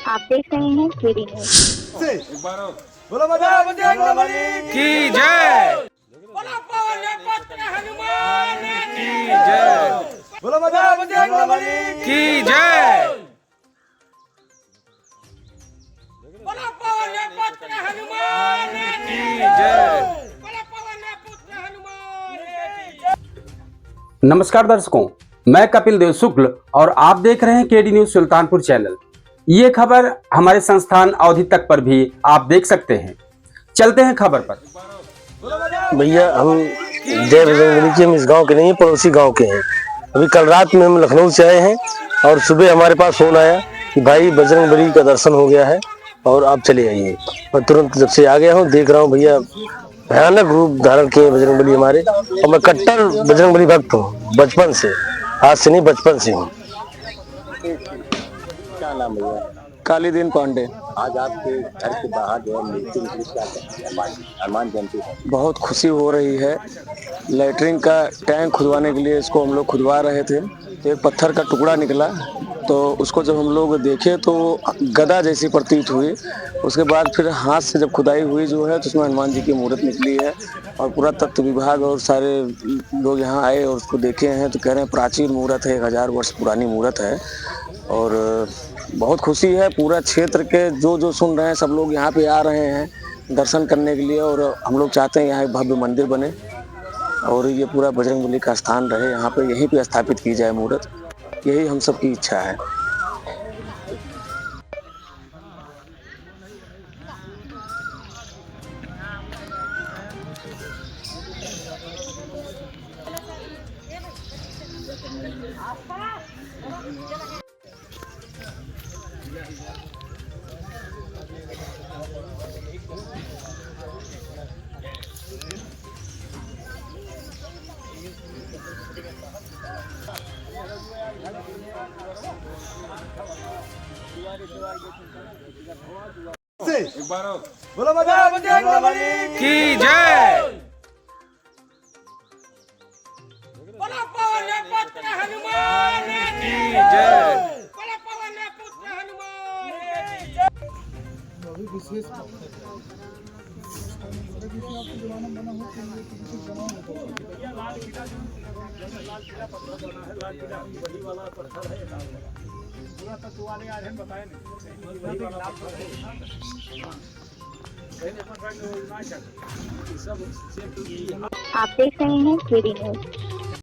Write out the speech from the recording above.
आप देख रहे हैं केडी न्यूज। बोलो बजरंगबली की जय। बोलो पवन पुत्र हनुमान की जय। बोलो बजरंगबली की जय। बोलो पवन पुत्र हनुमान की जय। बोलो पवन पुत्र हनुमान की जय। नमस्कार दर्शकों, मैं कपिल देव शुक्ल और आप देख रहे हैं केडी न्यूज सुल्तानपुर चैनल। ये खबर हमारे संस्थान अवधि तक पर भी आप देख सकते हैं। चलते हैं खबर पर। भैया हम जय बजरंगबली के हम इस गांव के नहीं हैं, पड़ोसी गांव के हैं। अभी कल रात में हम लखनऊ से आए हैं और सुबह हमारे पास फोन आया कि भाई बजरंगबली का दर्शन हो गया है और आप चले आइए। और तुरंत जब से आ गया हूँ देख रहा हूँ भैया भयानक रूप धारण किए बजरंगबली हमारे। और मैं कट्टर बजरंगबली भक्त हूँ बचपन से, आज से नहीं बचपन से हूँ। क्या नाम भैया? कालीदीन पांडे। आज आपके घर के बाहर जो है मूर्ति निकली, क्या कहते हैं? हनुमान जयंती है। बहुत खुशी हो रही है। लैट्रिन का टैंक खुदवाने के लिए इसको हम लोग खुदवा रहे थे तो एक पत्थर का टुकड़ा निकला, तो उसको जब हम लोग देखे तो गदा जैसी प्रतीत हुई। उसके बाद फिर हाथ से जब खुदाई हुई जो है तो उसमें हनुमान जी की मूर्त निकली है। और पूरा तत्व विभाग और सारे लोग यहाँ आए और उसको देखे हैं तो कह रहे हैं प्राचीन मूर्त है, 1000 वर्ष पुरानी मूर्त है। और बहुत खुशी है। पूरा क्षेत्र के जो सुन रहे हैं सब लोग यहाँ पे आ रहे हैं दर्शन करने के लिए। और हम लोग चाहते हैं यहाँ एक भव्य मंदिर बने और ये पूरा बजरंगबली का स्थान रहे, यहाँ पे यहीं पे स्थापित की जाए मूर्त। यही हम सबकी इच्छा है। बोलो बजरंगबली की जय। बोलो पवन पुत्र हनुमान की जय। बोलो पवन पुत्र हनुमान की जय। आप देख रहे हैं केडी न्यूज।